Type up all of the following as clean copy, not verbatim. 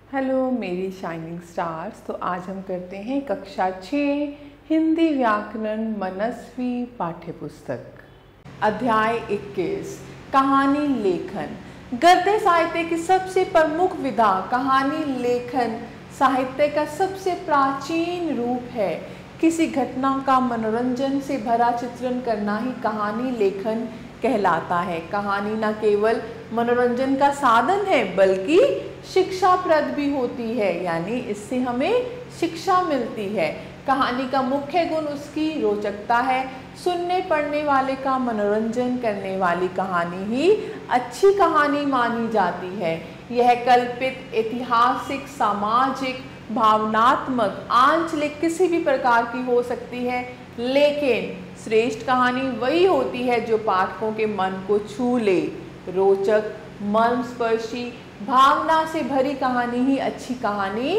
Hello मेरी shining stars. तो आज हम करते हैं कक्षा 6 हिंदी व्याकरण मनस्वी पाठ्य पुस्तक अध्याय 21 कहानी लेखन। गद्य साहित्य की सबसे प्रमुख विधा कहानी लेखन साहित्य का सबसे प्राचीन रूप है। किसी घटना का मनोरंजन से भरा चित्रण करना ही कहानी लेखन कहलाता है। कहानी न केवल मनोरंजन का साधन है बल्कि शिक्षाप्रद भी होती है, यानी इससे हमें शिक्षा मिलती है। कहानी का मुख्य गुण उसकी रोचकता है। सुनने पढ़ने वाले का मनोरंजन करने वाली कहानी ही अच्छी कहानी मानी जाती है। यह कल्पित, ऐतिहासिक, सामाजिक, भावनात्मक, आंचलिक किसी भी प्रकार की हो सकती है, लेकिन श्रेष्ठ कहानी वही होती है जो पाठकों के मन को छू ले। रोचक, मर्मस्पर्शी, भावना से भरी कहानी ही अच्छी कहानी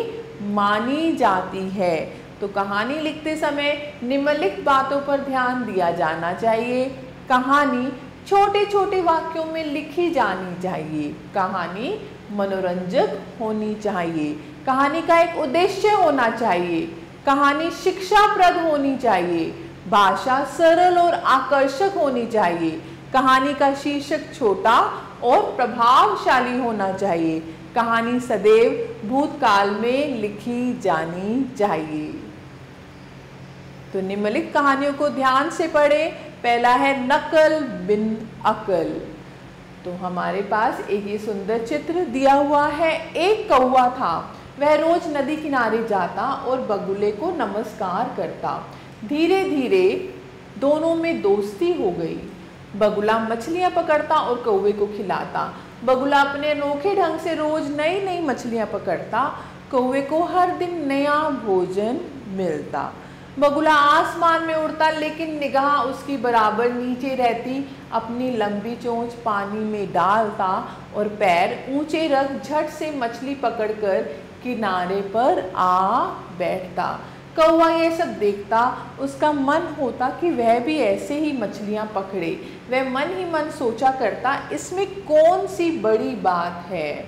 मानी जाती है। तो कहानी लिखते समय निम्नलिखित बातों पर ध्यान दिया जाना चाहिए। कहानी छोटे छोटे वाक्यों में लिखी जानी चाहिए। कहानी मनोरंजक होनी चाहिए। कहानी का एक उद्देश्य होना चाहिए। कहानी शिक्षाप्रद होनी चाहिए। भाषा सरल और आकर्षक होनी चाहिए। कहानी का शीर्षक छोटा और प्रभावशाली होना चाहिए। कहानी सदैव भूतकाल में लिखी जानी चाहिए। तो निम्नलिखित कहानियों को ध्यान से पढ़ें। पहला है नकल बिन अकल। तो हमारे पास एक ये सुंदर चित्र दिया हुआ है। एक कौवा था, वह रोज नदी किनारे जाता और बगुले को नमस्कार करता। धीरे धीरे दोनों में दोस्ती हो गई। बगुला मछलियां पकड़ता और कौवे को खिलाता। बगुला अपने अनोखे ढंग से रोज नई नई मछलियां पकड़ता। कौवे को हर दिन नया भोजन मिलता। बगुला आसमान में उड़ता, लेकिन निगाह उसकी बराबर नीचे रहती। अपनी लंबी चोंच पानी में डालता और पैर ऊंचे रख झट से मछली पकड़कर किनारे पर आ बैठता। कौवा यह सब देखता, उसका मन होता कि वह भी ऐसे ही मछलियां पकड़े। वह मन ही मन सोचा करता, इसमें कौन सी बड़ी बात है।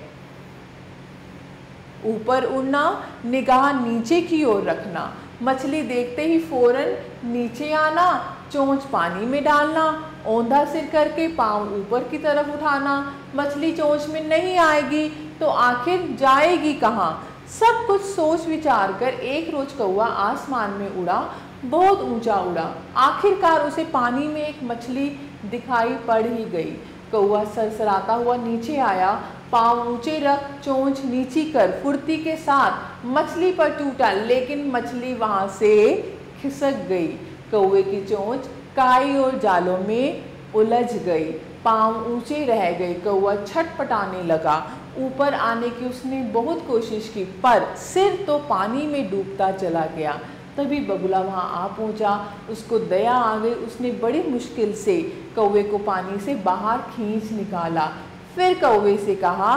ऊपर उड़ना, निगाह नीचे की ओर रखना, मछली देखते ही फौरन नीचे आना, चोंच पानी में डालना, औंधा सिर करके पांव ऊपर की तरफ उठाना। मछली चोंच में नहीं आएगी तो आखिर जाएगी कहाँ। सब कुछ सोच विचार कर एक रोज कौवा आसमान में उड़ा, बहुत ऊंचा उड़ा। आखिरकार उसे पानी में एक मछली दिखाई पड़ ही गई। कौवा सरसराता हुआ नीचे आया, पांव ऊंचे रख चोंच नीची कर फुर्ती के साथ मछली पर टूटा, लेकिन मछली वहां से खिसक गई। कौवे की चोंच काई और जालों में उलझ गई, पांव ऊंचे रह गए। कौवा छटपटाने लगा। ऊपर आने की उसने बहुत कोशिश की, पर सिर तो पानी में डूबता चला गया। तभी बगुला वहां आ पहुंचा। उसको दया आ गई। उसने बड़ी मुश्किल से कौवे को पानी से बाहर खींच निकाला। फिर कौवे से कहा,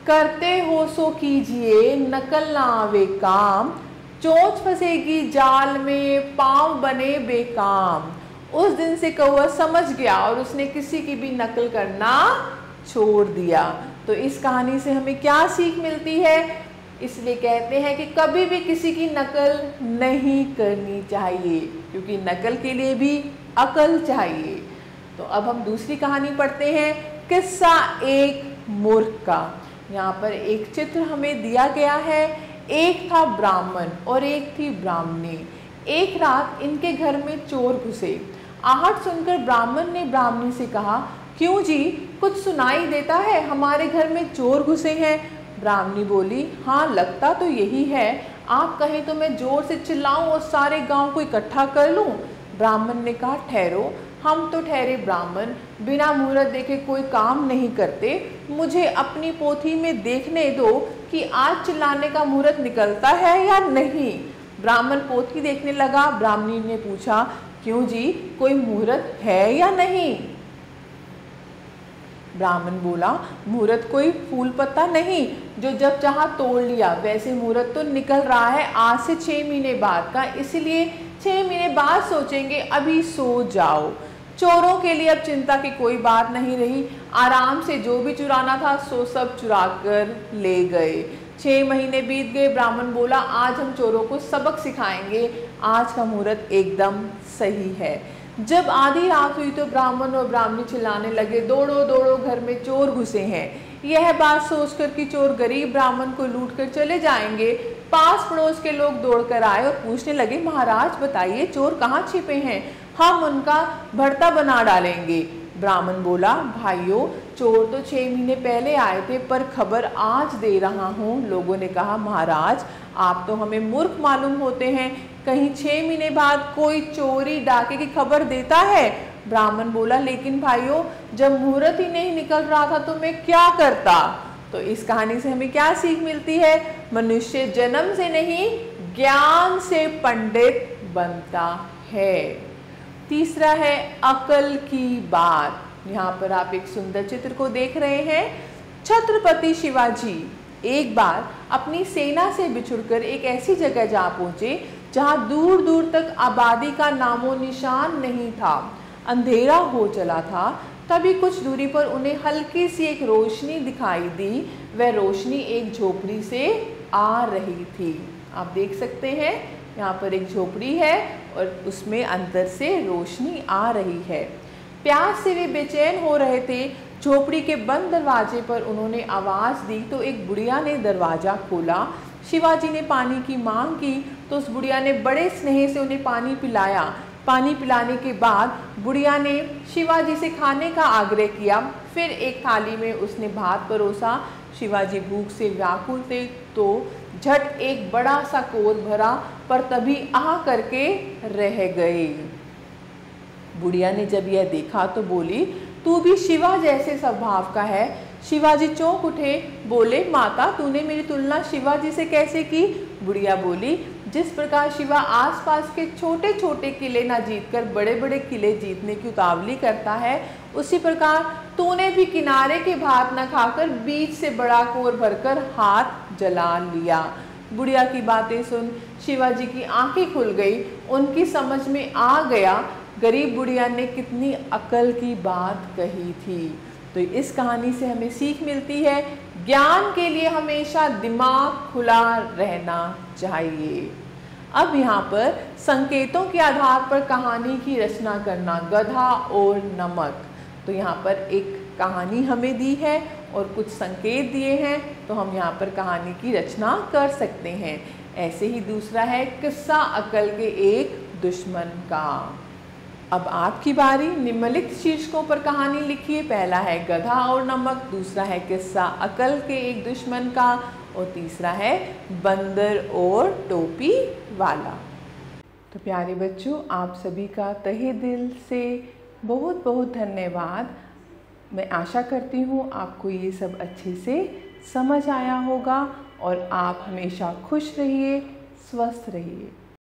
करते हो सो कीजिए, नकल ना आवे काम। चोंच फंसेगी जाल में, पांव बने बेकाम। उस दिन से कौवा समझ गया और उसने किसी की भी नकल करना छोड़ दिया। तो इस कहानी से हमें क्या सीख मिलती है? इसलिए कहते हैं कि कभी भी किसी की नकल नहीं करनी चाहिए, क्योंकि नकल के लिए भी अकल चाहिए। तो अब हम दूसरी कहानी पढ़ते हैं, किस्सा एक मूर्ख का। यहाँ पर एक चित्र हमें दिया गया है। एक था ब्राह्मण और एक थी ब्राह्मणी। एक रात इनके घर में चोर घुसे। आहट सुनकर ब्राह्मण ने ब्राह्मणी से कहा, क्यों जी, कुछ सुनाई देता है? हमारे घर में चोर घुसे हैं। ब्राह्मणी बोली, हाँ लगता तो यही है। आप कहें तो मैं जोर से चिल्लाऊं और सारे गांव को इकट्ठा कर लूं? ब्राह्मण ने कहा, ठहरो, हम तो ठहरे ब्राह्मण, बिना मुहूर्त देखे कोई काम नहीं करते। मुझे अपनी पोथी में देखने दो कि आज चिल्लाने का मुहूर्त निकलता है या नहीं। ब्राह्मण पोथी देखने लगा। ब्राह्मणी ने पूछा, क्यों जी, कोई मुहूर्त है या नहीं? ब्राह्मण बोला, मुहूर्त कोई फूल पत्ता नहीं जो जब चाहा तोड़ लिया। वैसे मुहूर्त तो निकल रहा है आज से 6 महीने बाद का, इसलिए 6 महीने बाद सोचेंगे, अभी सो जाओ। चोरों के लिए अब चिंता की कोई बात नहीं रही। आराम से जो भी चुराना था सो सब चुरा कर ले गए। 6 महीने बीत गए। ब्राह्मण बोला आज हम चोरों को सबक सिखाएंगे, आज का मुहूर्त एकदम सही है। जब आधी रात हुई तो ब्राह्मण और ब्राह्मणी चिल्लाने लगे, दौड़ो दौड़ो घर में चोर घुसे हैं। यह बात सोचकर कि चोर गरीब ब्राह्मण को लूट कर चले जाएंगे, पास पड़ोस के लोग दौड़कर आए और पूछने लगे, महाराज बताइए चोर कहाँ छिपे हैं, हम उनका भरता बना डालेंगे। ब्राह्मण बोला, भाइयों चोर तो 6 महीने पहले आए थे, पर खबर आज दे रहा हूँ। लोगों ने कहा, महाराज आप तो हमें मूर्ख मालूम होते हैं, कहीं 6 महीने बाद कोई चोरी डाके की खबर देता है। ब्राह्मण बोला, लेकिन भाइयों जब मुहूर्त ही नहीं निकल रहा था तो मैं क्या करता। तो इस कहानी से हमें क्या सीख मिलती है? मनुष्य जन्म से नहीं ज्ञान से पंडित बनता है। तीसरा है अकल की बात। यहाँ पर आप एक सुंदर चित्र को देख रहे हैं। छत्रपति शिवाजी एक बार अपनी सेना से बिछुड़कर एक ऐसी जगह जा पहुंचे जहाँ दूर दूर तक आबादी का नामो निशान नहीं था, अंधेरा हो चला था। तभी कुछ दूरी पर उन्हें हल्की सी एक रोशनी दिखाई दी। वह रोशनी एक झोपड़ी से आ रही थी। आप देख सकते हैं यहाँ पर एक झोपड़ी है और उसमें अंदर से रोशनी आ रही है। प्यास से वे बेचैन हो रहे थे। झोपड़ी के बंद दरवाजे पर उन्होंने आवाज़ दी तो एक बुढ़िया ने दरवाज़ा खोला। शिवाजी ने पानी की मांग की तो उस बुढ़िया ने बड़े स्नेह से उन्हें पानी पिलाया। पानी पिलाने के बाद बुढ़िया ने शिवाजी से खाने का आग्रह किया। फिर एक थाली में उसने भात परोसा। शिवाजी भूख से व्याकुल थे तो झट एक बड़ा सा कोर भरा, पर तभी आह करके रह गए। बुढ़िया ने जब यह देखा तो बोली, तू भी शिवा जैसे स्वभाव का है। शिवाजी चौंक उठे, बोले, माता तूने मेरी तुलना शिवाजी से कैसे की? बुढ़िया बोली, जिस प्रकार शिवा आसपास के छोटे छोटे किले ना जीतकर बड़े बड़े किले जीतने की उतावली करता है, उसी प्रकार तूने भी किनारे के भात न खाकर बीच से बड़ा कोर भरकर हाथ जला लिया। बुढ़िया की बातें सुन शिवाजी की आंखें खुल गई। उनकी समझ में आ गया गरीब बुढ़िया ने कितनी अकल की बात कही थी। तो इस कहानी से हमें सीख मिलती है, ज्ञान के लिए हमेशा दिमाग खुला रहना चाहिए। अब यहाँ पर संकेतों के आधार पर कहानी की रचना करना, गधा और नमक। तो यहाँ पर एक कहानी हमें दी है और कुछ संकेत दिए हैं, तो हम यहाँ पर कहानी की रचना कर सकते हैं। ऐसे ही दूसरा है किस्सा अकल के एक दुश्मन का। अब आपकी बारी। निम्नलिखित शीर्षकों पर कहानी लिखिए। पहला है गधा और नमक, दूसरा है किस्सा अकल के एक दुश्मन का और तीसरा है बंदर और टोपी वाला। तो प्यारे बच्चों, आप सभी का तहे दिल से बहुत बहुत धन्यवाद। मैं आशा करती हूँ आपको ये सब अच्छे से समझ आया होगा और आप हमेशा खुश रहिए, स्वस्थ रहिए।